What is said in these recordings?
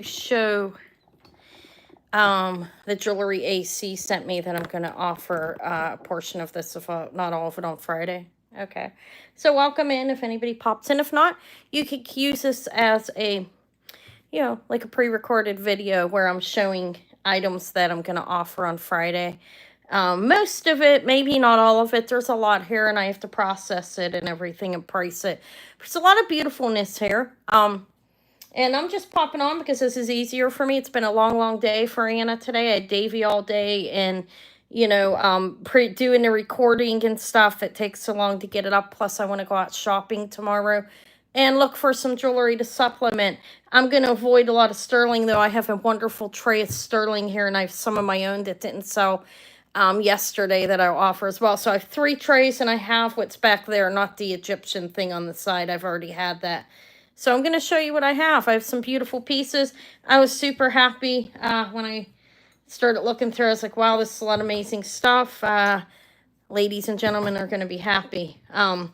show the jewelry AC sent me that I'm going to offer a portion of this, if not all of it, on Friday. Okay, so welcome in if anybody pops in. If not, you could use this as a, like a pre-recorded video where I'm showing items that I'm going to offer on Friday. Most of it, maybe not all of it. There's a lot here, and I have to process it and everything and price it. There's a lot of beautifulness here. And I'm just popping on because this is easier for me. It's been a long, long day for Anna today. I had Davey all day and, doing the recording and stuff. It takes so long to get it up. Plus, I want to go out shopping tomorrow and look for some jewelry to supplement. I'm going to avoid a lot of sterling, though. I have a wonderful tray of sterling here, and I have some of my own that didn't sell yesterday that I'll offer as well. So I have 3 trays, and I have what's back there, not the Egyptian thing on the side. I've already had that. So I'm going to show you what I have. I have some beautiful pieces. I was super happy when I started looking through. I was like, wow, this is a lot of amazing stuff. Ladies and gentlemen are going to be happy to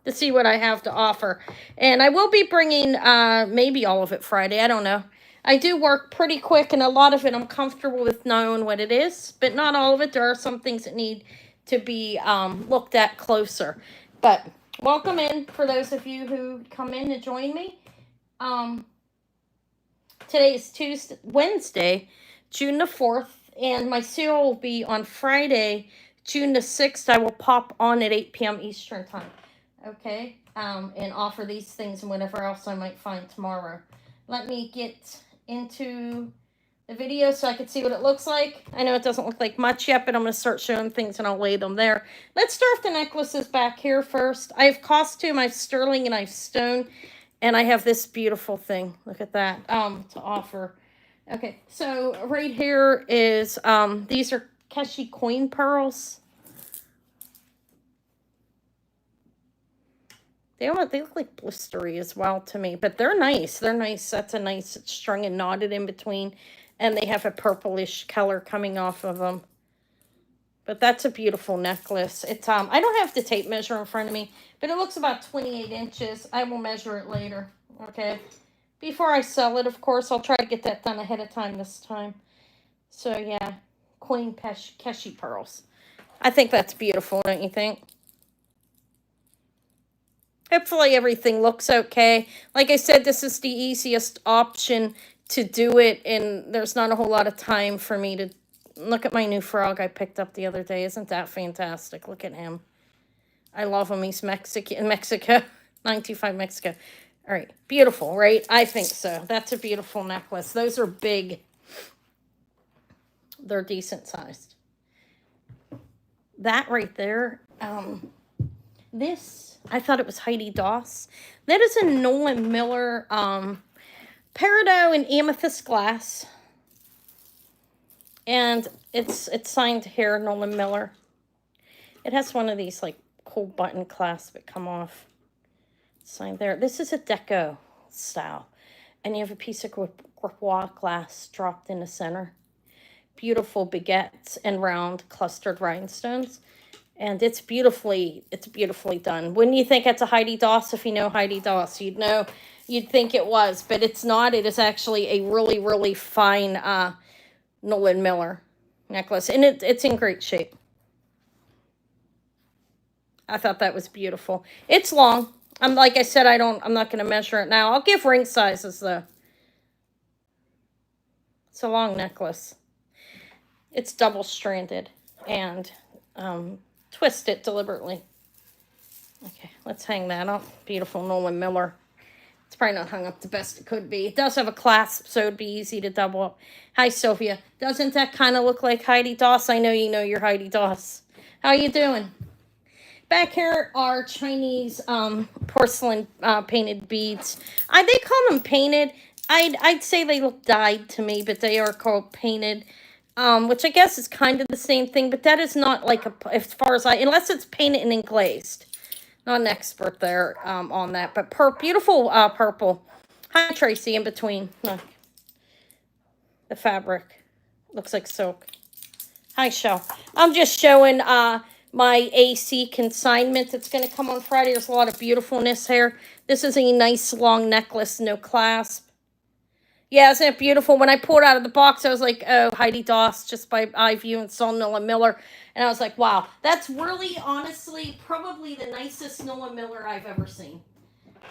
see what I have to offer. And I will be bringing maybe all of it Friday. I don't know. I do work pretty quick, and a lot of it I'm comfortable with knowing what it is, but not all of it. There are some things that need to be looked at closer. But welcome in for those of you who come in to join me. Today is Wednesday, June the 4th, and my sale will be on Friday, June the 6th. I will pop on at 8 p.m. Eastern time, okay, and offer these things and whatever else I might find tomorrow. Let me get into the video so I can see what it looks like. I know it doesn't look like much yet, but I'm going to start showing things and I'll lay them there. Let's start with the necklaces back here first. I have costume, I have sterling, and I have stone. And I have this beautiful thing. Look at that, to offer. Okay, so right here is, these are Keshi coin pearls. They look like blistery as well to me, but they're nice. They're nice. That's a nice strung and knotted in between. And they have a purplish color coming off of them. But that's a beautiful necklace. It's I don't have the tape measure in front of me, but it looks about 28 inches. I will measure it later, okay? Before I sell it, of course. I'll try to get that done ahead of time this time. So, yeah, Queen Keshi pearls. I think that's beautiful, don't you think? Hopefully everything looks okay. Like I said, this is the easiest option to do it, and there's not a whole lot of time for me to look at my new frog I picked up the other day. Isn't that fantastic? Look at him. I love him. He's Mexico, 925 Mexico. All right, beautiful, right? I think so. That's a beautiful necklace. Those are big. They're decent sized. That right there, this, I thought it was Heidi Doss. That is a Nolan Miller peridot and amethyst glass. And it's signed here, Nolan Miller. It has one of these like cool button clasps that come off. It's signed there. This is a Deco style. And you have a piece of gripois glass dropped in the center. Beautiful baguettes and round clustered rhinestones. And it's beautifully done. Wouldn't you think it's a Heidi Doss? If you know Heidi Doss, you'd think it was, but it's not. It is actually a really, really fine Nolan Miller necklace, and it's in great shape. I thought that was beautiful. It's long. Like I said, I'm not going to measure it now. I'll give ring sizes though. It's a long necklace. It's double stranded and twist it deliberately. Okay, let's hang that up. Beautiful Nolan Miller. It's probably not hung up the best it could be. It does have a clasp, so it'd be easy to double up. Hi, Sophia. Doesn't that kind of look like Heidi Doss? I know you know your Heidi Doss. How you doing? Back here are Chinese porcelain painted beads. They call them painted. I'd say they look dyed to me, but they are called painted. Which I guess is kind of the same thing, but that is not like as far as unless it's painted and then glazed. Not an expert there on that, but beautiful purple. Hi, Tracy, in between. Look. The fabric looks like silk. Hi, Shell. I'm just showing my AC consignment that's going to come on Friday. There's a lot of beautifulness here. This is a nice long necklace, no clasp. Yeah, isn't it beautiful? When I pulled out of the box, I was like, oh, Heidi Doss, just by iView and saw Nola Miller. And I was like, wow, that's really, honestly, probably the nicest Nola Miller I've ever seen.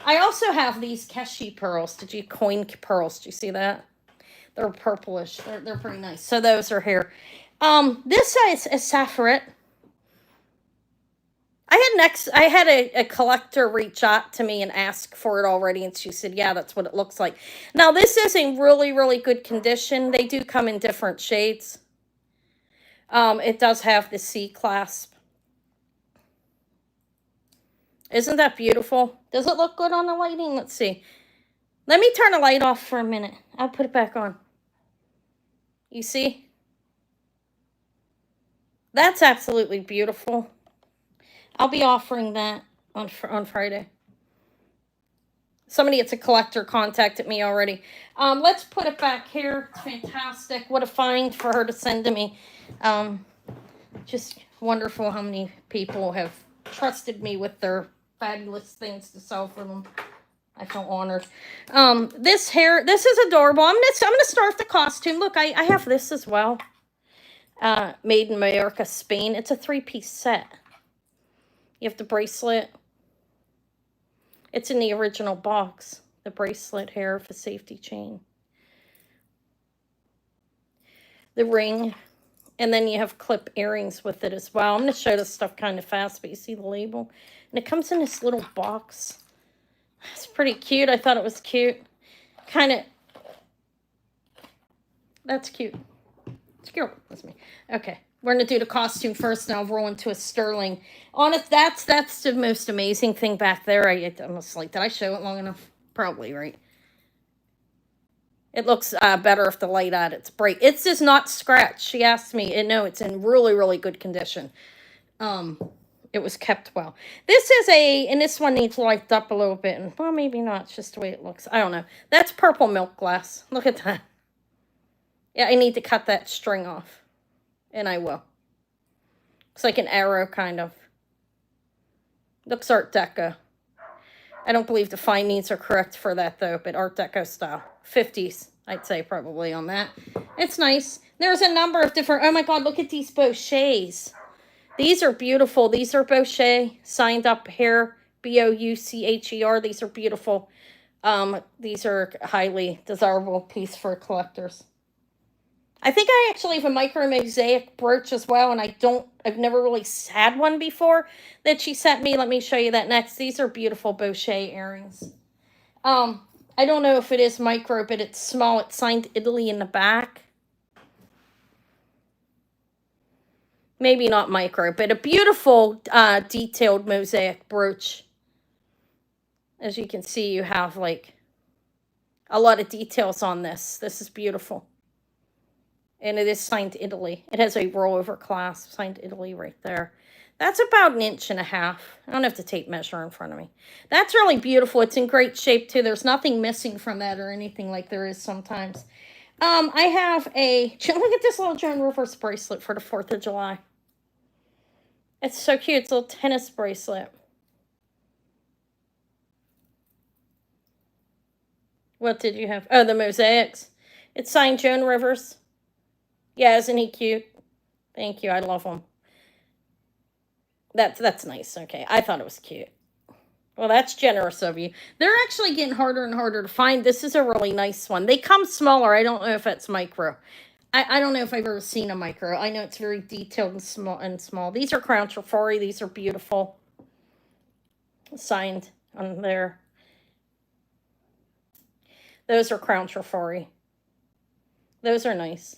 I also have these Keshi pearls. Did you coin pearls? Did you see that? They're purplish. They're pretty nice. So those are here. This is a Saphiret. I had a collector reach out to me and ask for it already, and she said, yeah, that's what it looks like. Now, this is in really, really good condition. They do come in different shades. It does have the C clasp. Isn't that beautiful? Does it look good on the lighting? Let's see. Let me turn the light off for a minute. I'll put it back on. You see? That's absolutely beautiful. I'll be offering that on Friday. Somebody, it's a collector, contacted me already. Let's put it back here. It's fantastic. What a find for her to send to me. Just wonderful how many people have trusted me with their fabulous things to sell for them. I feel honored. This is adorable. I'm gonna start with the costume. Look, I have this as well. Made in Mallorca, Spain. It's a 3-piece set. You have the bracelet. It's in the original box. The bracelet here for safety chain. The ring. And then you have clip earrings with it as well. I'm going to show this stuff kind of fast, but you see the label. And it comes in this little box. It's pretty cute. I thought it was cute. Kind of. That's cute. It's cute. That's me. Okay. We're going to do the costume first, and I'll roll into a sterling. Honest, that's the most amazing thing back there. I almost like, did I show it long enough? Probably, right? It looks better if the light on it's bright. It's just not scratched. She asked me, and no, it's in really, really good condition. It was kept well. This is and this one needs lighted up a little bit, and well, maybe not. It's just the way it looks. I don't know. That's purple milk glass. Look at that. Yeah, I need to cut that string off. And I will. Looks like an arrow, kind of. Looks Art Deco. I don't believe the findings are correct for that, though, but Art Deco style. 50s, I'd say, probably on that. It's nice. There's a number of different... Oh, my God, look at these Bouchers. These are beautiful. These are Boucher. Signed up here. Boucher. These are beautiful. These are highly desirable piece for collectors. I think I actually have a micro mosaic brooch as well, and I've never really had one before that she sent me. Let me show you that next. These are beautiful Boucher earrings. I don't know if it is micro, but it's small. It's signed Italy in the back. Maybe not micro, but a beautiful detailed mosaic brooch. As you can see, you have like a lot of details on this. This is beautiful. And it is signed Italy. It has a rollover clasp, signed Italy right there. That's about 1.5 inches. I don't have the tape measure in front of me. That's really beautiful. It's in great shape, too. There's nothing missing from that or anything like there is sometimes. I have look at this little Joan Rivers bracelet for the 4th of July. It's so cute. It's a little tennis bracelet. What did you have? Oh, the mosaics. It's signed Joan Rivers. Yeah, isn't he cute? Thank you. I love him. That's nice. Okay, I thought it was cute. Well, that's generous of you. They're actually getting harder and harder to find. This is a really nice one. They come smaller. I don't know if it's micro. I don't know if I've ever seen a micro. I know it's very detailed and small. These are Crown Trafori. These are beautiful. Signed on there. Those are Crown Trafori. Those are nice.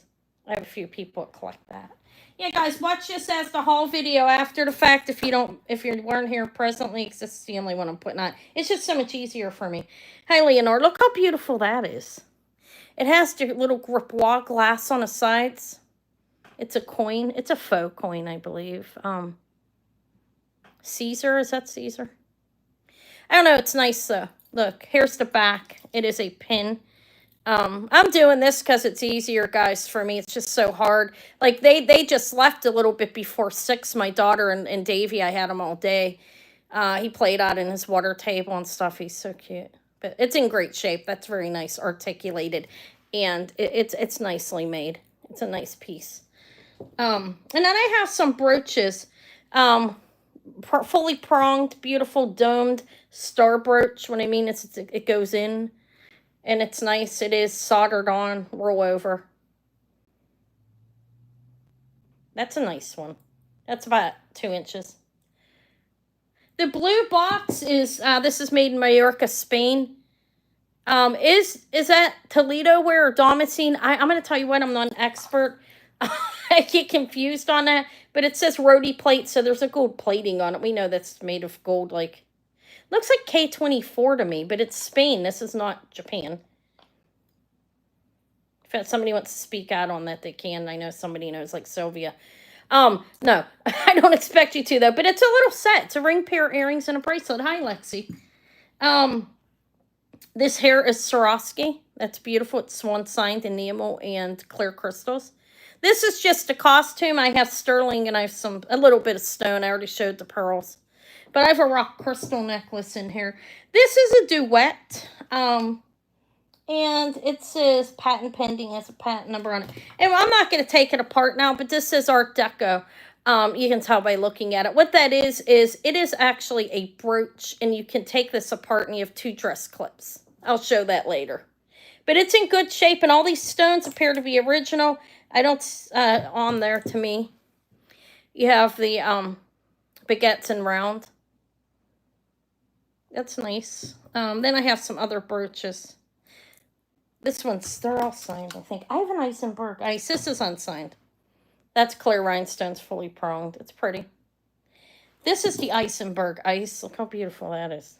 I have a few people that collect that. Yeah, guys, watch this as the haul video after the fact if you weren't here presently, because this is the only one I'm putting on. It's just so much easier for me. Hi, Leonore. Look how beautiful that is. It has the little gripois glass on the sides. It's a coin. It's a faux coin, I believe. Caesar. Is that Caesar? I don't know. It's nice, though. Look, here's the back. It is a pin. I'm doing this because it's easier, guys, for me. It's just so hard. Like, they just left a little bit before 6. My daughter and Davey, I had him all day. He played out in his water table and stuff. He's so cute. But it's in great shape. That's very nice, articulated, and it's nicely made. It's a nice piece. And then I have some brooches. Um, Fully pronged, beautiful domed star brooch. What I mean is it goes in, and it's nice. It is soldered on, roll over. That's a nice one. That's about 2 inches. The blue box is this is made in Mallorca, Spain. Is that Toledo ware or Damascene? I'm gonna tell you what, I'm not an expert. I get confused on that, but it says Rhodi plate, so there's a gold plating on it. We know that's made of gold, like looks like K24 to me, but it's Spain. This is not Japan. If somebody wants to speak out on that, they can. I know somebody knows, like Sylvia. No, I don't expect you to though, but it's a little set. It's a ring, pair, earrings, and a bracelet. Hi, Lexi. This hair is Swarovski. That's beautiful. It's swan signed enamel and clear crystals. This is just a costume. I have sterling and I have a little bit of stone. I already showed the pearls. But I have a rock crystal necklace in here. This is a duet. And it says patent pending, has a patent number on it. And I'm not going to take it apart now, but this says Art Deco. You can tell by looking at it. What that is it is actually a brooch, and you can take this apart and you have 2 dress clips. I'll show that later. But it's in good shape, and all these stones appear to be original. I don't, on there to me. You have the baguettes and round. That's nice. Then I have some other brooches. This one's, they're all signed, I think. I have an Eisenberg ice. This is unsigned. That's clear rhinestones, fully pronged. It's pretty. This is the Eisenberg ice. Look how beautiful that is.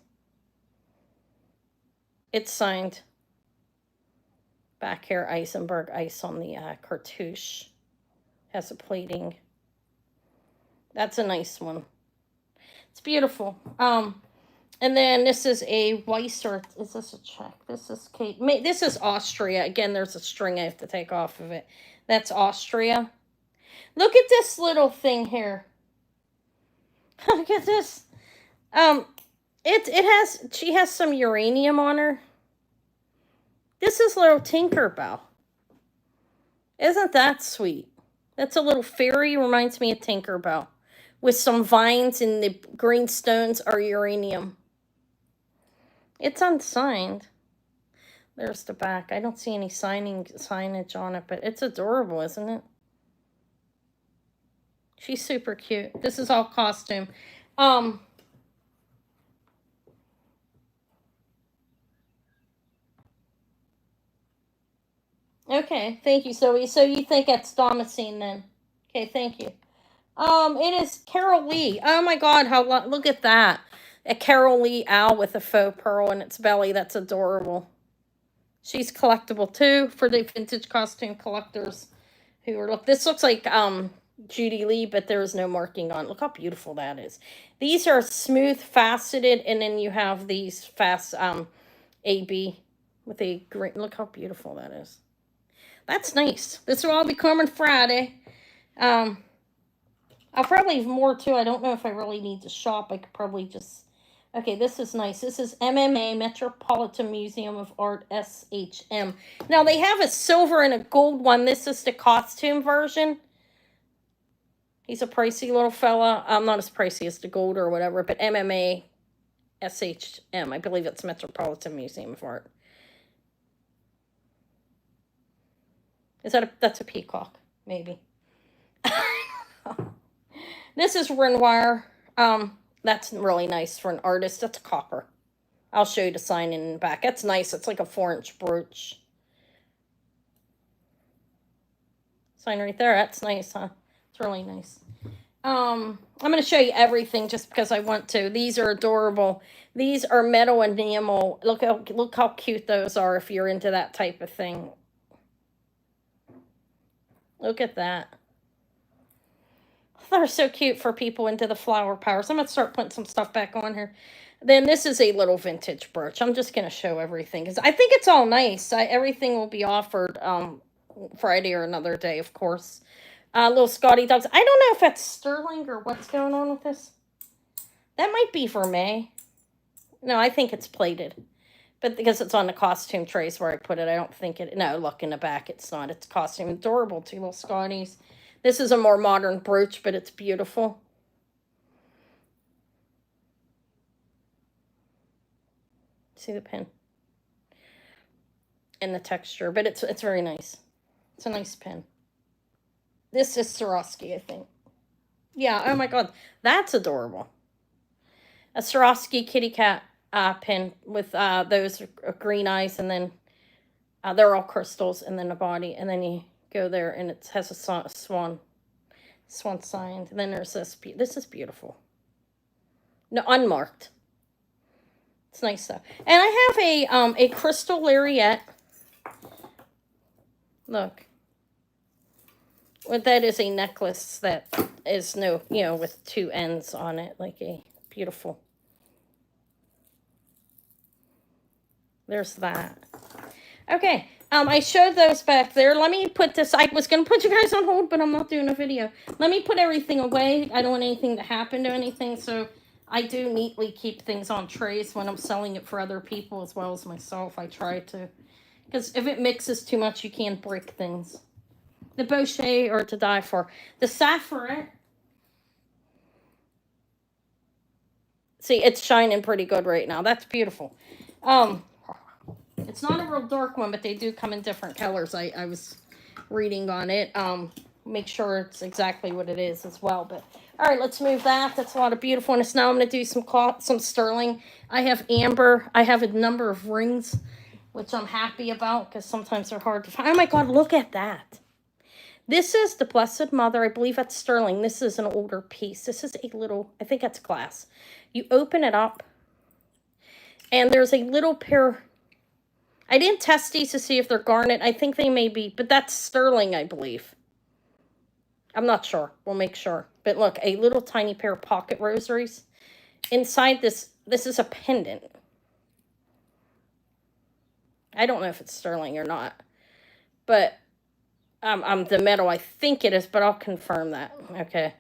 It's signed. Back here, Eisenberg ice on the cartouche. Has a plating. That's a nice one. It's beautiful. And then this is a Weiss, or is this a Czech? This is Kate. This is Austria. Again, there's a string I have to take off of it. That's Austria. Look at this little thing here. Look at this. She has some uranium on her. This is little Tinkerbell. Isn't that sweet? That's a little fairy. Reminds me of Tinkerbell. With some vines, and the green stones are uranium. It's unsigned. There's the back. I don't see any signage on it, but it's adorable, isn't it? She's super cute. This is all costume. Okay, thank you, Zoe. So you think that's Damascene then? Okay, thank you. It is Carol Lee. Oh my God, look at that. A Carol Lee owl with a faux pearl in its belly. That's adorable. She's collectible too for the vintage costume collectors who are, look, this looks like Judy Lee, but there is no marking on it. Look how beautiful that is. These are smooth faceted, and then you have these fast AB with a green. Look how beautiful that is. That's nice. This will all be coming Friday. I'll probably have more too. I don't know if I really need to shop. I could probably just... Okay, this is nice. This is MMA, Metropolitan Museum of Art, SHM. Now, they have a silver and a gold one. This is the costume version. He's a pricey little fella. Not as pricey as the gold or whatever, but MMA, SHM. I believe it's Metropolitan Museum of Art. Is that that's a peacock? Maybe. This is Renoir. That's really nice for an artist. That's copper. I'll show you the sign in the back. That's nice. It's like a 4-inch brooch. Sign right there. That's nice, huh? It's really nice. I'm going to show you everything just because I want to. These are adorable. These are metal enamel. Look how cute those are if you're into that type of thing. Look at that. They're so cute for people into the flower powers. I'm going to start putting some stuff back on here. Then this is a little vintage brooch. I'm just going to show everything because I think it's all nice. Everything will be offered Friday or another day, of course. Little Scotty dogs. I don't know if that's sterling or what's going on with this. That might be for May. No, I think it's plated. But because it's on the costume trays where I put it, I don't think it, no, look in the back, it's not. It's costume. Adorable, two little Scotties. This is a more modern brooch, but it's beautiful. See the pin? And the texture, but it's very nice. It's a nice pin. This is Swarovski, I think. Yeah, oh my god, that's adorable. A Swarovski kitty cat pin with those green eyes, and then they're all crystals, and then the body, and then you go there, and it has a swan signed, and then there's this. This is beautiful. No, unmarked. It's nice though. And I have a crystal lariat. Look. Well, that is a necklace that is no, you know, with two ends on it, like a beautiful. There's that. Okay, I showed those back there. Let me put this, I was going to put you guys on hold, but I'm not doing a video. Let me put everything away. I don't want anything to happen to anything, so I do neatly keep things on trays when I'm selling it for other people as well as myself. I try to, because if it mixes too much, you can't break things. The Boucher are to die for. The Saphiret. See, it's shining pretty good right now. That's beautiful. It's not a real dark one, but they do come in different colors. I was reading on it. Make sure it's exactly what it is as well. But all right, let's move that. That's a lot of beautifulness. Now I'm going to do some sterling. I have amber. I have a number of rings, which I'm happy about because sometimes they're hard to find. Oh my God, look at that. This is the Blessed Mother. I believe that's sterling. This is an older piece. This is a little, I think that's glass. You open it up, and there's a little pair. I didn't test these to see if they're garnet. I think they may be, but that's sterling, I believe. I'm not sure. We'll make sure. But look, a little tiny pair of pocket rosaries. Inside this is a pendant. I don't know if it's sterling or not. But the metal, I think it is, but I'll confirm that. Okay.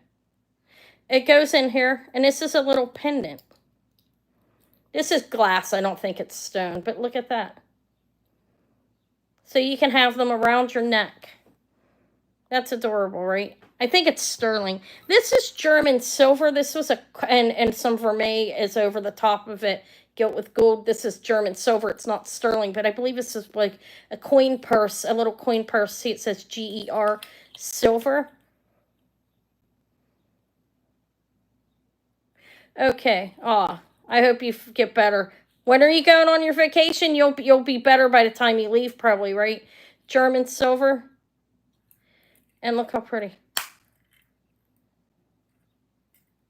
It goes in here, and this is a little pendant. This is glass. I don't think it's stone, but look at that. So you can have them around your neck. That's adorable, right? I think it's sterling. This is German silver. This was and some vermeil is over the top of it, gilt with gold. This is German silver. It's not sterling, but I believe this is like a coin purse, a little coin purse. See, it says GER silver. Okay. I hope you get better. When are you going on your vacation? You'll be better by the time you leave, probably, right? German silver. And look how pretty.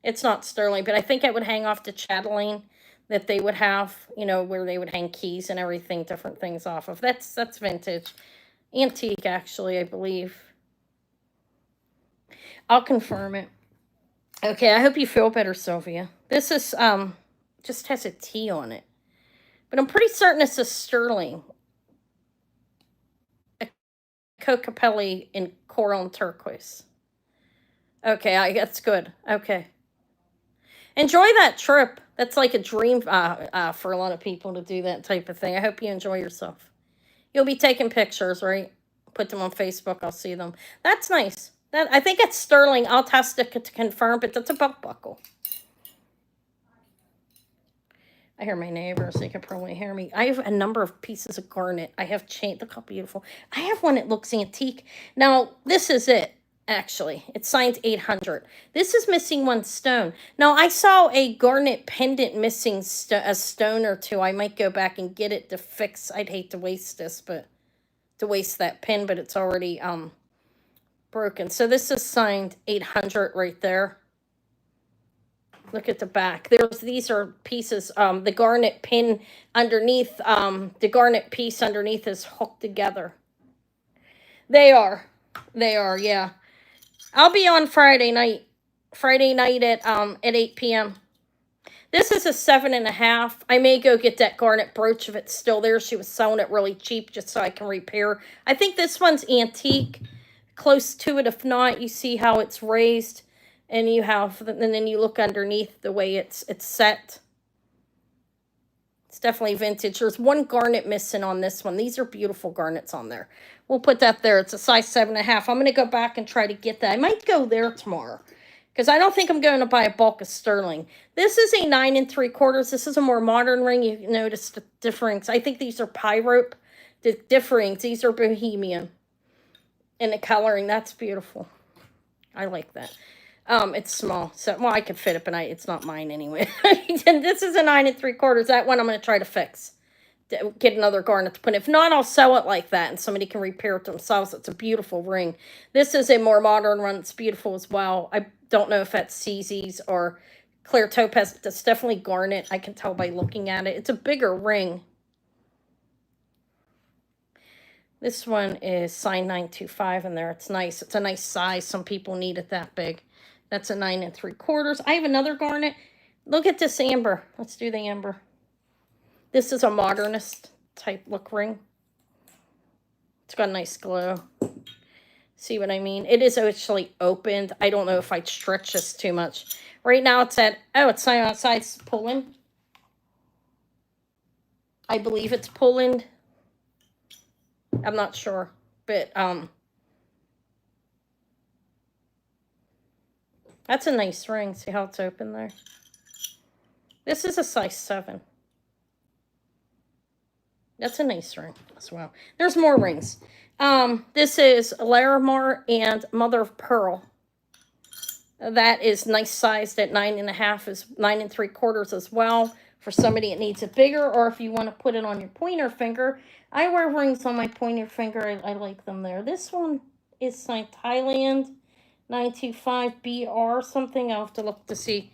It's not sterling, but I think it would hang off the chatelaine that they would have, you know, where they would hang keys and everything, different things off of. That's vintage. Antique, actually, I believe. I'll confirm it. Okay, I hope you feel better, Sylvia. This is, just has a T on it. But I'm pretty certain it's a sterling. A Cocapelli in coral and turquoise. Okay, that's good. Okay. Enjoy that trip. That's like a dream for a lot of people to do that type of thing. I hope you enjoy yourself. You'll be taking pictures, right? Put them on Facebook. I'll see them. That's nice. I think it's sterling. I'll test it to confirm, but that's a belt buckle. I hear my neighbors. They can probably hear me. I have a number of pieces of garnet. I have chain. Look how beautiful. I have one that looks antique. Now, this is it, actually. It's signed 800. This is missing one stone. Now, I saw a garnet pendant missing a stone or two. I might go back and get it to fix. I'd hate to waste this, but to waste that pin, but it's already broken. So this is signed 800 right there. Look at the back. These are pieces. The garnet pin underneath, the garnet piece underneath is hooked together. They are, yeah. I'll be on Friday night at 8 p.m. This is a 7.5. I may go get that garnet brooch if it's still there. She was selling it really cheap just so I can repair. I think this one's antique, close to it. If not, you see how it's raised. And you have, and then you look underneath the way it's set. It's definitely vintage. There's one garnet missing on this one. These are beautiful garnets on there. We'll put that there. It's a size 7.5. I'm going to go back and try to get that. I might go there tomorrow because I don't think I'm going to buy a bulk of sterling. This is a 9 3/4. This is a more modern ring. You notice the difference. I think these are pyrope. The difference. These are Bohemian. And the coloring, that's beautiful. I like that. It's small, so well I could fit it, but it's not mine anyway. And this is a 9 3/4. That one I'm going to try to fix. Get another garnet to put in. If not, I'll sell it like that, and somebody can repair it themselves. It's a beautiful ring. This is a more modern one. It's beautiful as well. I don't know if that's CZ's or clear topaz. That's definitely garnet. I can tell by looking at it. It's a bigger ring. This one is size 925 in there. It's nice. It's a nice size. Some people need it that big. That's a 9 3/4. I have another garnet. Look at this amber. Let's do the amber. This is a modernist type look ring. It's got a nice glow. See what I mean? It is actually opened. I don't know if I'd stretch this too much. Right now it's at, oh, it's outside. It's Poland. I believe it's Poland. I'm not sure, but that's a nice ring. See how it's open there? This is a size 7. That's a nice ring as well. There's more rings. This is Larimar and Mother of Pearl. That is nice sized at 9.5, is 9 3/4 as well. For somebody that needs it bigger, or if you want to put it on your pointer finger. I wear rings on my pointer finger. I like them there. This one is signed Thailand 925BR something. I'll have to look to see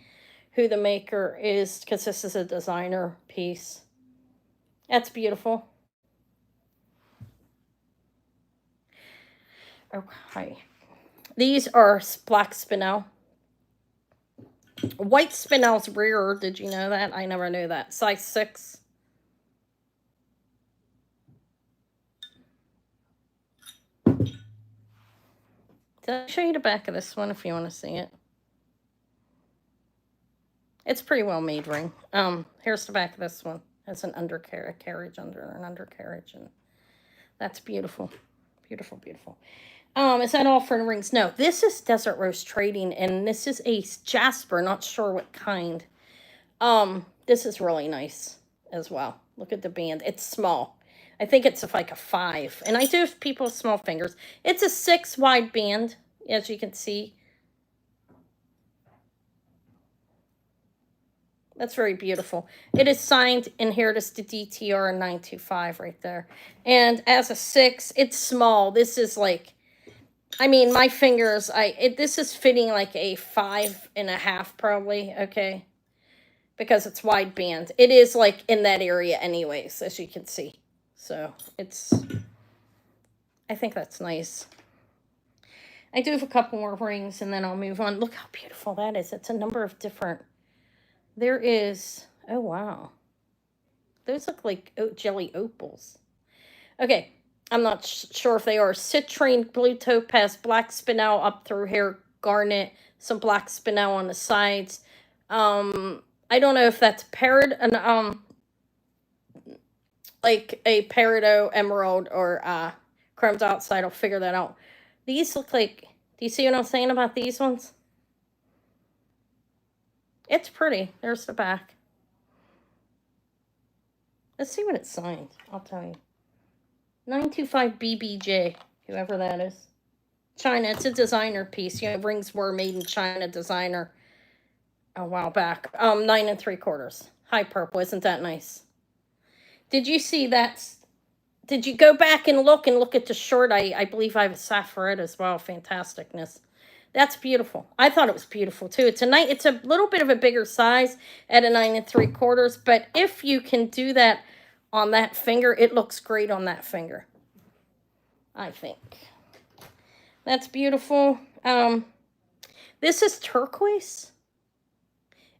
who the maker is because this is a designer piece. That's beautiful. Okay. These are black spinel. White spinel's rarer. Did you know that? I never knew that. Size 6. I'll show you the back of this one if you want to see it. It's a pretty well made ring. Here's the back of this one. It's an undercarriage under an undercarriage, and that's beautiful. Beautiful, beautiful. Is that all for the rings? No, this is Desert Rose Trading, and this is a jasper, not sure what kind. This is really nice as well. Look at the band. It's small. I think it's like a 5. And I do have people with small fingers. It's a 6 wide band, as you can see. That's very beautiful. It is signed, and here it is, the DTR 925 right there. And as a 6, it's small. This is like, I mean, my fingers, this is fitting like a 5.5 probably, okay? Because it's wide band. It is like in that area anyways, as you can see. So I think that's nice. I do have a couple more rings, and then I'll move on. Look how beautiful that is. It's a number of different, there is, oh wow. Those look like jelly opals. Okay, I'm not sure if they are. Citrine, blue topaz, black spinel up through here, garnet, some black spinel on the sides. I don't know if that's like a peridot emerald or chromed outside. I'll figure that out. These look like, do you see what I'm saying about these ones? It's pretty. There's the back. Let's see what it's signed. I'll tell you. 925 BBJ, whoever that is. China. It's a designer piece. You know, rings were made in China. Designer a while back. 9 3/4. High purple. Isn't that nice? Did you see that? Did you go back and look at the short? I believe I have a Saphiret as well. Fantasticness. That's beautiful. I thought it was beautiful too. It's a little bit of a bigger size at a 9 3/4, but if you can do that on that finger, it looks great on that finger, I think. That's beautiful. This is turquoise.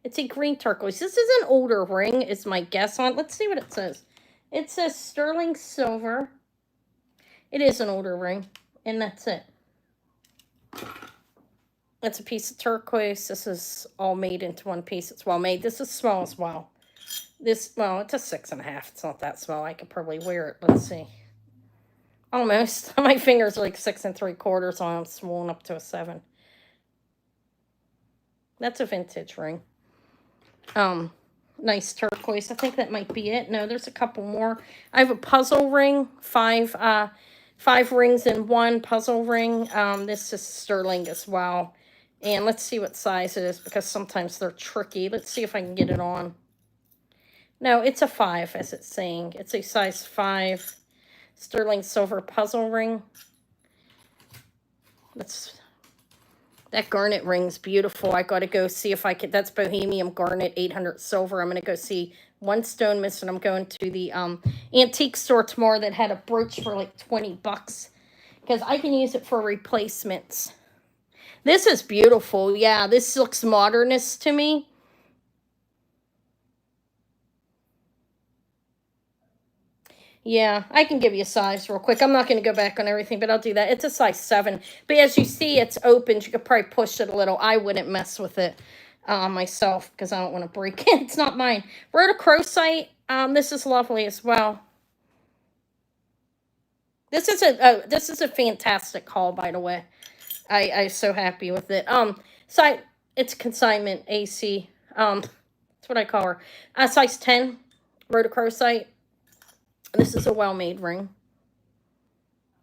It's a green turquoise. This is an older ring, is my guess on. Let's see what it says. It says sterling silver. It is an older ring, and that's it. It's a piece of turquoise. This is all made into one piece. It's well made. This is small as well. This, well, it's a 6.5. It's not that small. I could probably wear it. Let's see. Almost. My fingers are like 6 3/4, so I'm swollen up to a 7. That's a vintage ring. Nice turquoise. I think that might be it. No, there's a couple more. I have a puzzle ring, five rings in one puzzle ring. This is sterling as well. And let's see what size it is, because sometimes they're tricky. Let's see if I can get it on. No, it's a 5, as it's saying. It's a size 5 sterling silver puzzle ring. That garnet ring's beautiful. I got to go see if I could. That's Bohemian garnet, 800 silver. I'm going to go see one stone missing. I'm going to the antique store tomorrow that had a brooch for like 20 bucks, because I can use it for replacements. This is beautiful. Yeah, this looks modernist to me. Yeah, I can give you a size real quick. I'm not going to go back on everything, but I'll do that. It's a size 7. But as you see, it's open. You could probably push it a little. I wouldn't mess with it myself, because I don't want to break it. It's not mine. Rhodochrosite. This is lovely as well. This is a fantastic haul, by the way. I'm so happy with it. So it's consignment AC. That's what I call her. Size 10 rhodochrosite. This is a well-made ring.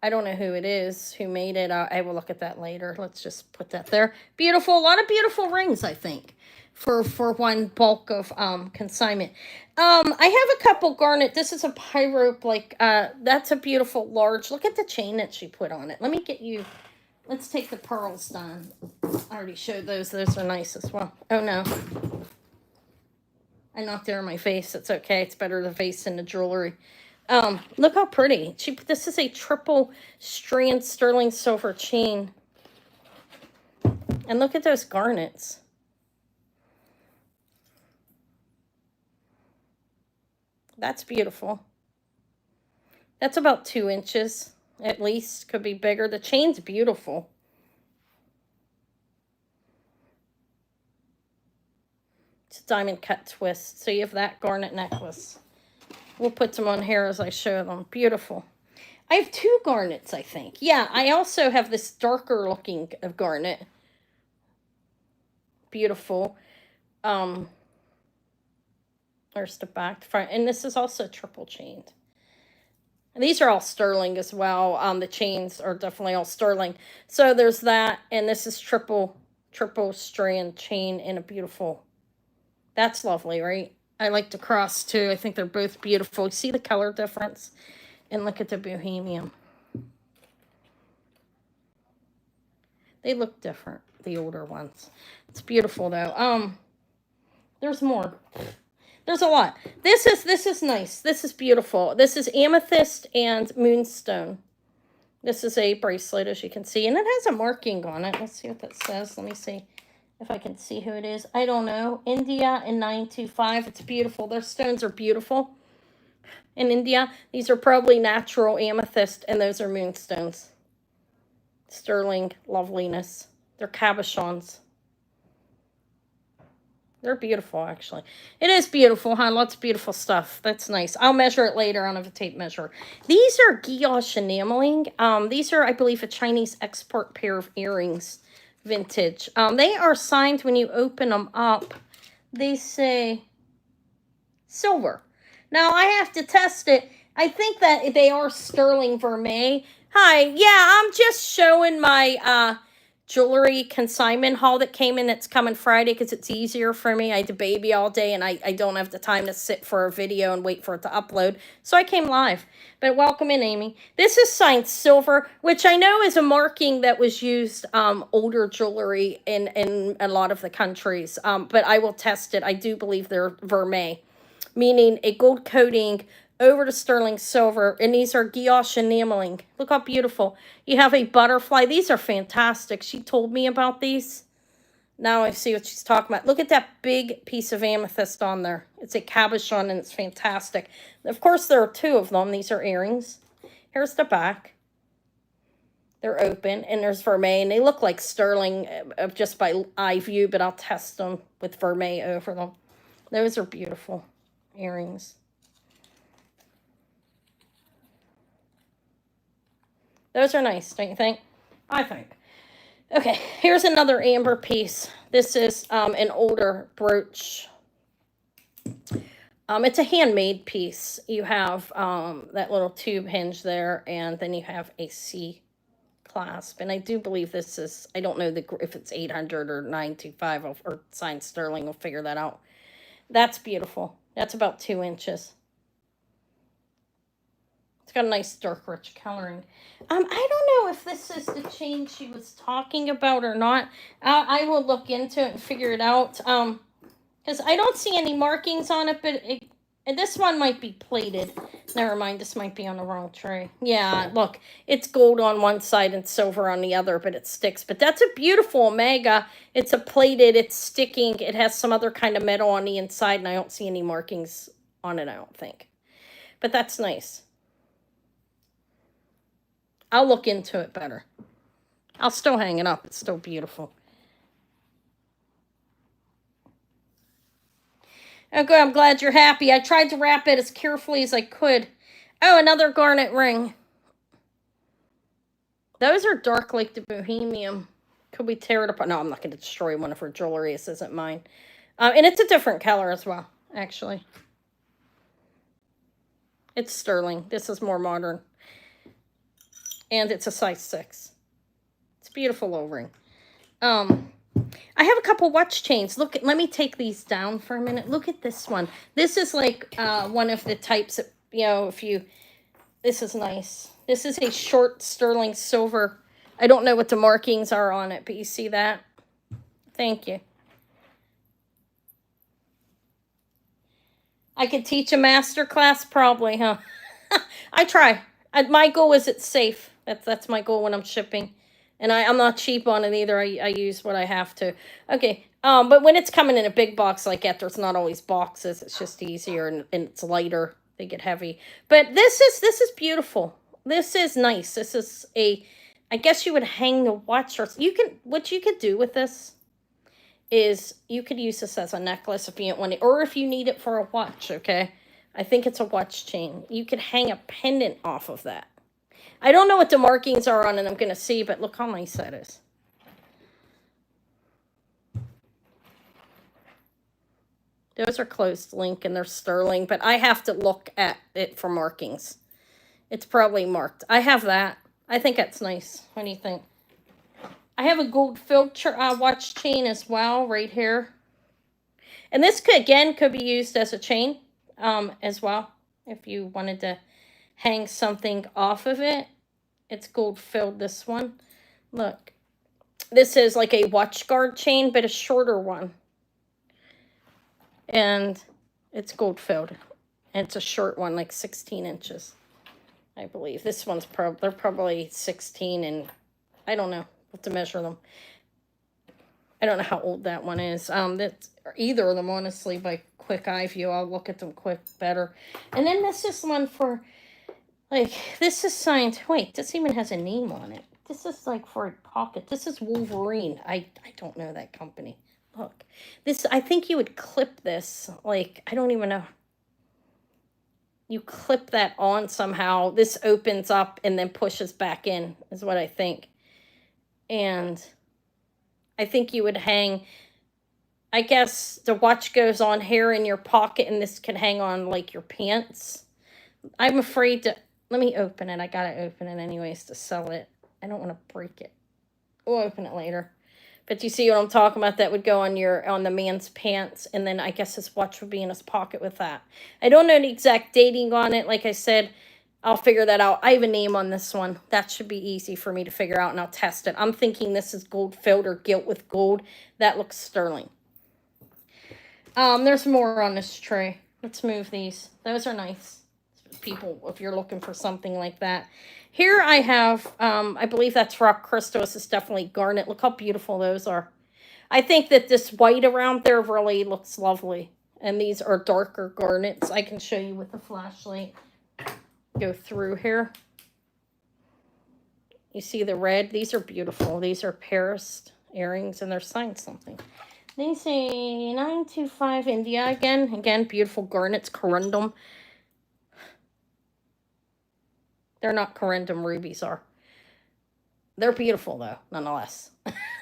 I don't know who it is, who made it. I will look at that later. Let's just put that there. Beautiful. A lot of beautiful rings, I think, for one bulk of consignment. I have a couple garnet. This is a pyrope. That's a beautiful large. Look at the chain that she put on it. Let me get you. Let's take the pearls down. I already showed those. Those are nice as well. Oh, no. I knocked it on my face. It's okay. It's better the face than the jewelry. Look how pretty. This is a triple strand sterling silver chain. And look at those garnets. That's beautiful. That's about 2 inches, at least. Could be bigger. The chain's beautiful. It's a diamond cut twist. So you have that garnet necklace. We'll put them on here as I show them. Beautiful. I have 2 garnets, I think. Yeah, I also have this darker looking of garnet. Beautiful. There's the back, front. And this is also triple chained. And these are all sterling as well. The chains are definitely all sterling. So there's that. And this is triple strand chain in a beautiful. That's lovely, right? I like the cross too. I think they're both beautiful. See the color difference? And look at the Bohemian. They look different, the older ones. It's beautiful though. There's more. There's a lot. This is nice. This is beautiful. This is amethyst and moonstone. This is a bracelet, as you can see, and it has a marking on it. Let's see what that says. Let me see if I can see who it is. I don't know. India in 925. It's beautiful. Their stones are beautiful. In India, these are probably natural amethyst, and those are moonstones. Sterling loveliness. They're cabochons. They're beautiful, actually. It is beautiful, huh? Lots of beautiful stuff. That's nice. I'll measure it later on a tape measure. These are guilloche enameling. These are, I believe, a Chinese export pair of earrings. Vintage. They are signed when you open them up. They say silver. Now, I have to test it. I think that they are sterling vermeil. Hi. Yeah, I'm just showing my jewelry consignment haul that came in. That's coming Friday because it's easier for me. I had a baby all day and I don't have the time to sit for a video and wait for it to upload. So I came live. But welcome in, Amy. This is signed silver, which I know is a marking that was used older jewelry in a lot of the countries. But I will test it. I do believe they're vermeil, meaning a gold coating over to sterling silver, and these are guilloche enameling. Look how beautiful. You have a butterfly. These are fantastic. She told me about these. Now I see what she's talking about. Look at that big piece of amethyst on there. It's a cabochon, and it's fantastic. Of course, there are 2 of them. These are earrings. Here's the back. They're open, and there's vermeil, and they look like sterling just by eye view, but I'll test them with vermeil over them. Those are beautiful. earrings. Those are nice, don't you think? I think. Okay, here's another amber piece. This is an older brooch. It's a handmade piece. You have that little tube hinge there, and then you have a C clasp. And I do believe this is, I don't know if it's 800 or 925 or signed sterling. We'll figure that out. That's beautiful. That's about 2 inches. It's got a nice dark rich coloring. I don't know if this is the chain she was talking about or not. I will look into it and figure it out. Because I don't see any markings on it, but and this one might be plated. Never mind, this might be on the wrong tray. Yeah, look, it's gold on one side and silver on the other, but it sticks. But that's a beautiful Omega. It's a plated, it's sticking. It has some other kind of metal on the inside, and I don't see any markings on it, I don't think. But that's nice. I'll look into it better. I'll still hang it up. It's still beautiful. Okay, I'm glad you're happy. I tried to wrap it as carefully as I could. Oh, another garnet ring. Those are dark like the Bohemian. Could we tear it apart? No, I'm not going to destroy one of her jewelry. This isn't mine. And it's a different color as well, actually. It's sterling. This is more modern. And it's a size 6. It's a beautiful little ring. I have a couple watch chains. Look, let me take these down for a minute. Look at this one. This is like one of the types that, this is nice. This is a short sterling silver. I don't know what the markings are on it, but you see that? Thank you. I could teach a master class probably, huh? I try. My goal is it's safe. That's my goal when I'm shipping. And I'm not cheap on it either. I use what I have to. Okay. But when it's coming in a big box like that, there's not always boxes. It's just easier and it's lighter. They get heavy. But this is beautiful. This is nice. This is I guess you would hang the watch or what you could do with this is you could use this as a necklace if you want it, or if you need it for a watch, okay? I think it's a watch chain. You could hang a pendant off of that. I don't know what the markings are on it. I'm going to see, but look how nice that is. Those are closed link and they're sterling, but I have to look at it for markings. It's probably marked. I have that. I think that's nice. What do you think? I have a gold filter watch chain as well right here. And this could be used as a chain as well if you wanted to hang something off of it. It's gold filled, this one. Look, this is like a watch guard chain, but a shorter one. And it's gold filled. And it's a short one, like 16 inches, I believe. This one's they're probably 16, and I don't know. We'll have to measure them. I don't know how old that one is. That's either of them, honestly, by quick eye view. I'll look at them quick better. And then this is one for, like, this is signed. Wait, this even has a name on it. This is like for a pocket. This is Wolverine. I don't know that company. Look, this, I think you would clip this. Like, I don't even know. You clip that on somehow. This opens up and then pushes back in, is what I think. And I think you would hang, I guess the watch goes on here in your pocket, and this can hang on like your pants. I'm afraid to, let me open it. I gotta open it anyways to sell it. I don't want to break it. We'll open it later. But you see what I'm talking about? That would go on the man's pants, and then I guess his watch would be in his pocket with that. I don't know the exact dating on it. Like I said, I'll figure that out. I have a name on this one. That should be easy for me to figure out, and I'll test it. I'm thinking this is gold filled or gilt with gold. That looks sterling. There's more on this tray. Let's move these. Those are nice. People, if you're looking for something like that. Here I have, I believe that's rock crystal. This is definitely garnet. Look how beautiful those are. I think that this white around there really looks lovely. And these are darker garnets. I can show you with the flashlight. Go through here. You see the red? These are beautiful. These are Paris earrings, and they're signed something. They say 925 India again. Again, beautiful garnets, corundum. They're not corundum, rubies are. They're beautiful though, nonetheless.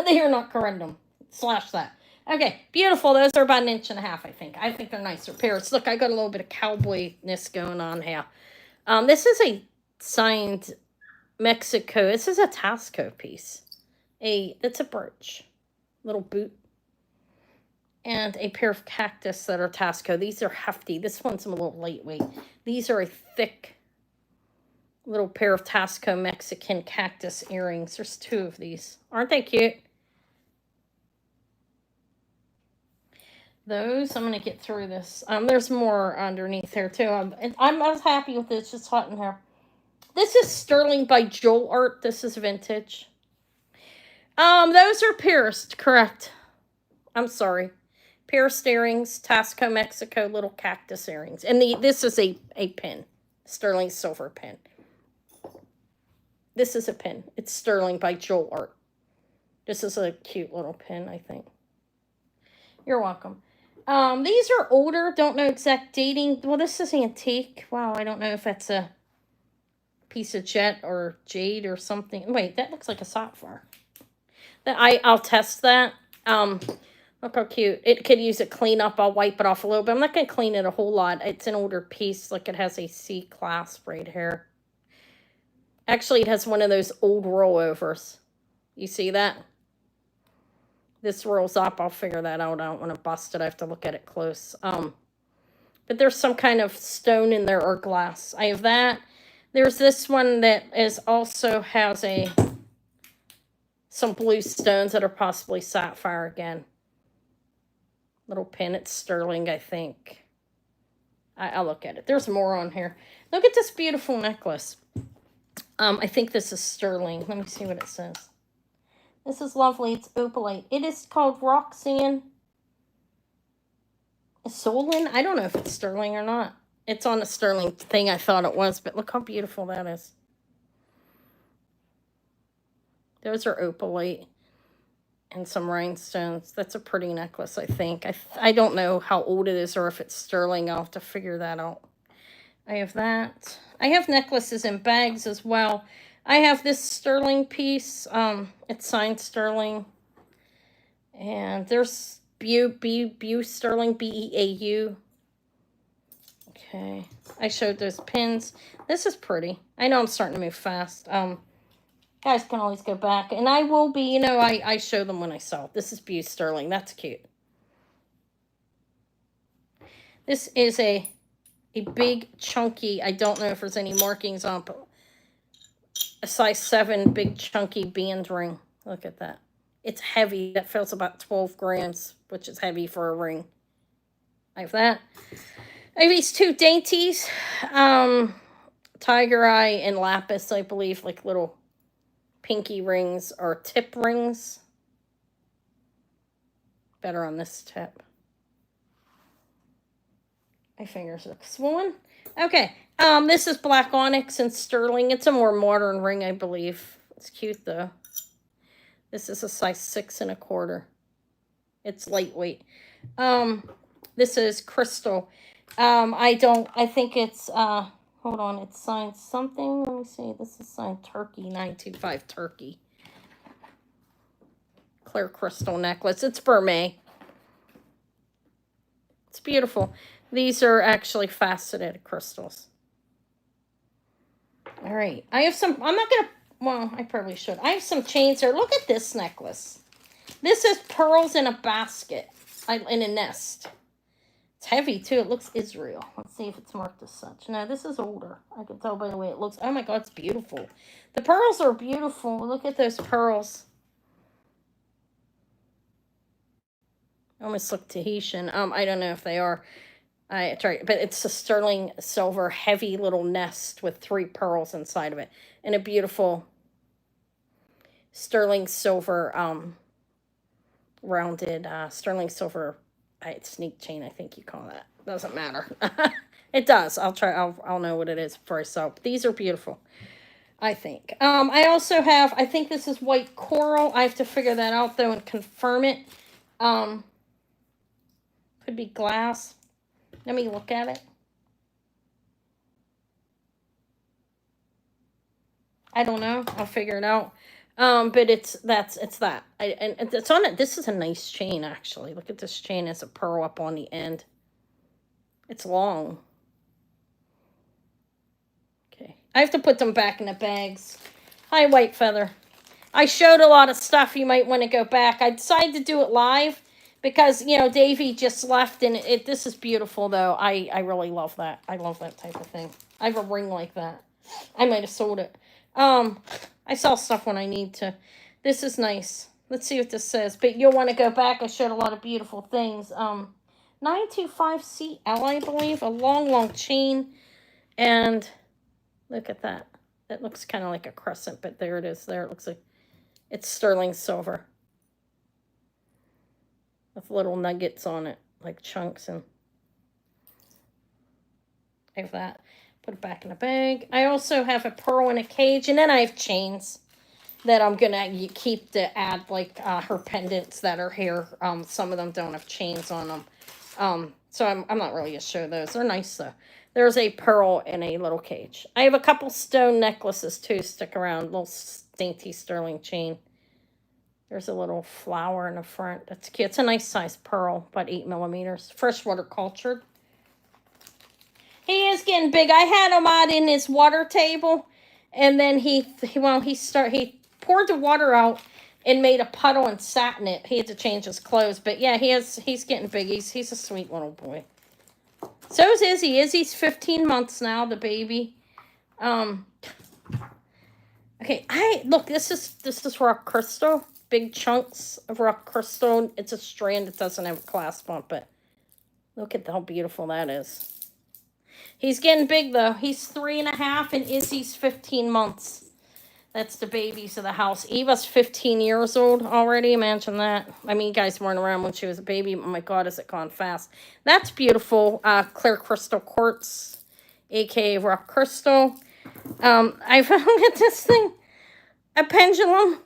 They are not corundum. Slash that. Okay, beautiful. Those are about 1.5 inches, I think. I think they're nicer pairs. Look, I got a little bit of cowboyness going on here. This is a signed Mexico. This is a Tasco piece. It's a brooch, little boot, and a pair of cactus that are Tasco. These are hefty. This one's a little lightweight. These are a thick little pair of Tasco Mexican cactus earrings. There's 2 of these. Aren't they cute? Those, I'm going to get through this. There's more underneath here, too. I was happy with this. It's just hot in here. This is sterling by Jewel Art. This is vintage. Those are pierced, correct. I'm sorry. Pierced earrings, Tasco, Mexico, little cactus earrings. And this is a pin. Sterling silver pin. This is a pin. It's sterling by Jewel Art. This is a cute little pin, I think. You're welcome. These are older. Don't know exact dating. Well, this is antique. Wow, I don't know if that's a piece of jet or jade or something. Wait, that looks like a sapphire. I'll test that. Look how cute. It could use a cleanup. I'll wipe it off a little bit. I'm not going to clean it a whole lot. It's an older piece. Look, it has a C clasp right here. Actually, it has one of those old rollovers. You see that? This rolls up. I'll figure that out. I don't want to bust it. I have to look at it close. But there's some kind of stone in there or glass. I have that. There's this one that also has some blue stones that are possibly sapphire again. Little pin. It's sterling, I think. I'll look at it. There's more on here. Look at this beautiful necklace. I think this is sterling. Let me see what it says. This is lovely. It's opalite. It is called Roxanne Solon. I don't know if it's sterling or not. It's on a sterling thing. I thought it was, but look how beautiful that is. Those are opalite and some rhinestones. That's a pretty necklace, I think. I don't know how old it is or if it's sterling. I'll have to figure that out. I have that. I have necklaces and bags as well. I have this sterling piece. It's signed sterling. And there's Beau sterling, B-E-A-U. Okay. I showed those pins. This is pretty. I know I'm starting to move fast. Guys can always go back. And I will be, I show them when I sell. This is Beau sterling. That's cute. This is a big, chunky, I don't know if there's any markings on, but a size 7 big, chunky band ring. Look at that. It's heavy. That feels about 12 grams, which is heavy for a ring. I have that. I have these 2 dainties. Tiger Eye and Lapis, I believe, like little pinky rings or tip rings. Better on this tip. My fingers look swollen. Okay. This is black onyx and sterling. It's a more modern ring, I believe. It's cute though. This is a size 6 1/4. It's lightweight. This is crystal. I think it's, hold on, it's signed something. Let me see. This is signed Turkey, 925 Turkey. Clear crystal necklace. It's Burmay. It's beautiful. These are actually faceted crystals. All right. I have some, I'm not going to, well, I probably should. I have some chains here. Look at this necklace. This is pearls in a basket, in a nest. It's heavy, too. It looks Israel. Let's see if it's marked as such. No, this is older. I can tell by the way it looks. Oh, my God, it's beautiful. The pearls are beautiful. Look at those pearls. Almost look Tahitian. I don't know if they are. I tried, but it's a sterling silver heavy little nest with 3 pearls inside of it. And a beautiful sterling silver rounded sterling silver sneak chain, I think you call that. Doesn't matter. It does. I'll know what it is before I sell. These are beautiful, I think. I also have, I think this is white coral. I have to figure that out though and confirm it. Could be glass. Let me look at it. I don't know. I'll figure it out. But it's that. And it's on it. This is a nice chain, actually. Look at this chain. It's a pearl up on the end. It's long. Okay. I have to put them back in the bags. Hi, White Feather. I showed a lot of stuff. You might want to go back. I decided to do it live because, you know, Davey just left, and this is beautiful, though. I really love that. I love that type of thing. I have a ring like that. I might have sold it. I sell stuff when I need to. This is nice. Let's see what this says. But you'll want to go back. I showed a lot of beautiful things. 925CL, I believe. A long, long chain. And look at that. It looks kind of like a crescent, but there it is. There it looks like it's sterling silver. With little nuggets on it, like chunks. And I have that. Put it back in a bag. I also have a pearl in a cage. And then I have chains that I'm going to keep to add, like her pendants that are here. Some of them don't have chains on them. So I'm not really going to show those. They're nice, though. There's a pearl in a little cage. I have a couple stone necklaces, too. Stick around. Little dainty sterling chain. There's a little flower in the front. That's cute. It's a nice size pearl, about 8 millimeters. Freshwater cultured. He is getting big. I had him out in his water table, and then he poured the water out and made a puddle and sat in it. He had to change his clothes, but yeah, he's getting big. He's a sweet little boy. So is Izzy. Izzy's 15 months now, the baby. Okay, look, this is rock crystal. Big chunks of rock crystal. It's a strand. It doesn't have a clasp on it, but look at how beautiful that is. He's getting big, though. He's 3.5, and Izzy's 15 months. That's the babies of the house. Eva's 15 years old already. Imagine that. I mean, you guys weren't around when she was a baby. Oh, my God, has it gone fast. That's beautiful. Clear crystal quartz, a.k.a. rock crystal. I found this thing. A pendulum.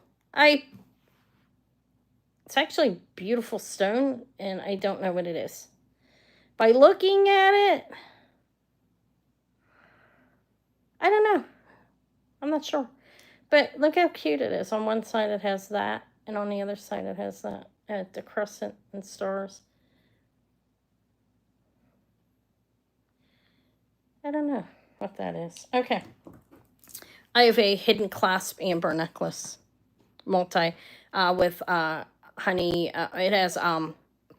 It's actually beautiful stone, and I don't know what it is. By looking at it, I don't know. I'm not sure. But look how cute it is. On one side it has that, and on the other side it has that. The crescent and stars. I don't know what that is. Okay. I have a hidden clasp amber necklace. Multi. With honey. It has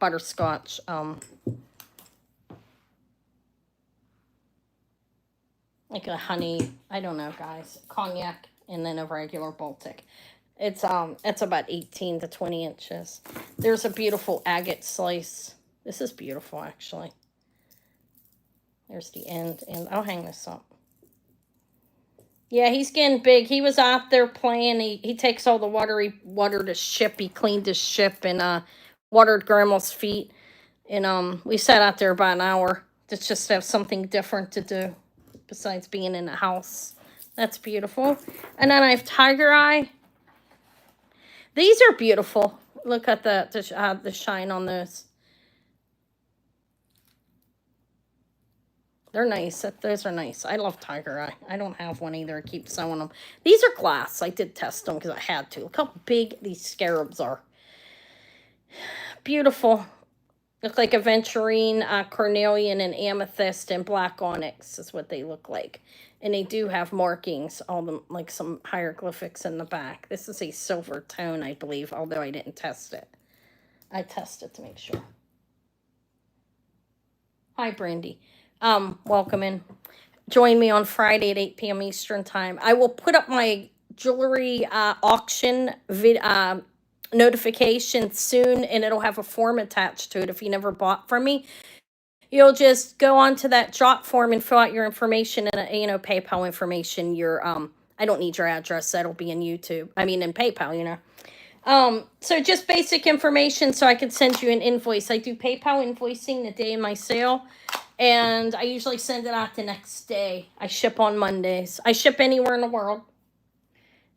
butterscotch. Like a honey, I don't know, guys, cognac, and then a regular Baltic. It's about 18 to 20 inches. There's a beautiful agate slice. This is beautiful, actually. There's the end, and I'll hang this up. Yeah, he's getting big. He was out there playing. He takes all the water. He watered his ship. He cleaned his ship and watered Grandma's feet. And we sat out there about an hour to just have something different to do besides being in the house. That's beautiful. And then I have tiger eye. These are beautiful. Look at the shine on those. They're nice. Those are nice. I love tiger eye. I don't have one either. I keep selling them. These are glass. I did test them because I had to. Look how big these scarabs are. Beautiful. Look like aventurine, carnelian, and amethyst, and black onyx is what they look like. And they do have markings, all them like some hieroglyphics in the back. This is a silver tone, I believe, although I didn't test it. I tested to make sure. Hi, Brandy. Welcome in. Join me on Friday at 8 p.m. Eastern Time. I will put up my jewelry auction notification soon, and it'll have a form attached to it. If you never bought from me, you'll just go onto that drop form and fill out your information and PayPal information. Your I don't need your address. That'll be in YouTube. I mean in PayPal, So just basic information so I can send you an invoice. I do PayPal invoicing the day of my sale, and I usually send it out the next day. I ship on Mondays. I ship anywhere in the world.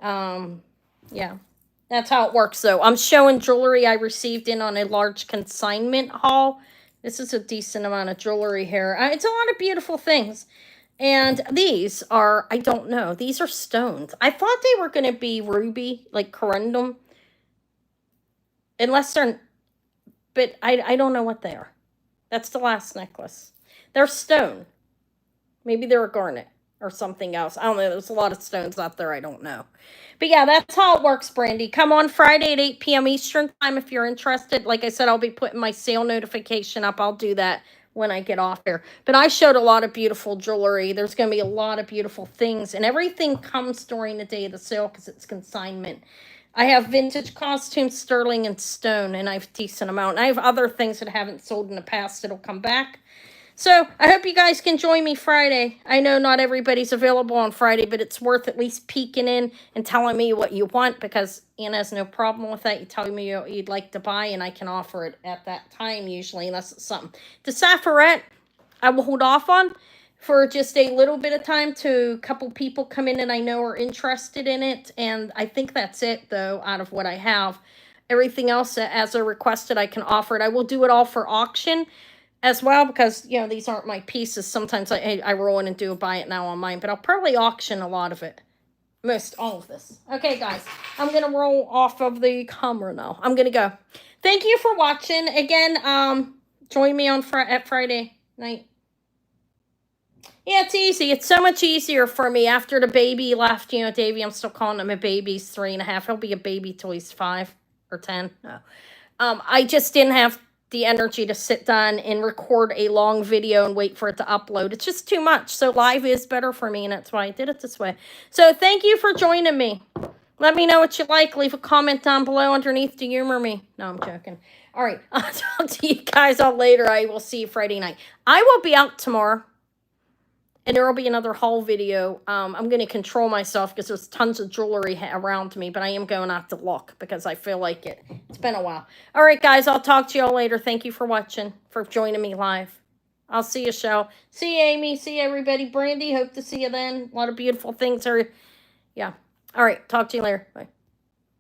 Yeah. That's how it works, though. I'm showing jewelry I received in on a large consignment haul This is a decent amount of jewelry here. It's a lot of beautiful things. And these are, I don't know, these are stones. I thought they were going to be ruby, like corundum. Unless they're, but I don't know what they are. That's the last necklace. They're stone. Maybe they're a garnet or something else. I don't know. There's a lot of stones out there. I don't know. But yeah, that's how it works, Brandy. Come on Friday at 8 p.m. Eastern time if you're interested. Like I said, I'll be putting my sale notification up. I'll do that when I get off here. But I showed a lot of beautiful jewelry. There's going to be a lot of beautiful things. And everything comes during the day of the sale because it's consignment. I have vintage costumes, sterling, and stone, and I have a decent amount. And I have other things that I haven't sold in the past that'll come back. So I hope you guys can join me Friday. I know not everybody's available on Friday, but it's worth at least peeking in and telling me what you want because Anna has no problem with that. You tell me what you'd like to buy, and I can offer it at that time usually, unless it's something. The Saphiret, I will hold off on for just a little bit of time to a couple people come in and I know are interested in it. And I think that's it, though, out of what I have. Everything else, as I requested, I can offer it. I will do it all for auction as well because, you know, these aren't my pieces. Sometimes I roll in and do a buy it now on mine, but I'll probably auction a lot of it. All of this. Okay, guys, I'm going to roll off of the camera now. I'm going to go. Thank you for watching. Again, join me on at Friday night. Yeah, it's easy. It's so much easier for me after the baby left. You know, Davey, I'm still calling him a baby. He's 3.5. He'll be a baby till he's 5 or 10. No. I just didn't have the energy to sit down and record a long video and wait for it to upload. It's just too much. So live is better for me, and that's why I did it this way. So thank you for joining me. Let me know what you like. Leave a comment down below underneath to humor me. No, I'm joking. All right. I'll talk to you guys all later. I will see you Friday night. I will be out tomorrow. And there will be another haul video. I'm going to control myself because there's tons of jewelry around me. But I am going out to look because I feel like it. It's been a while. All right, guys. I'll talk to you all later. Thank you for watching, for joining me live. I'll see you, Shell. See you, Amy. See you, everybody. Brandy, hope to see you then. A lot of beautiful things are... Yeah. All right. Talk to you later. Bye.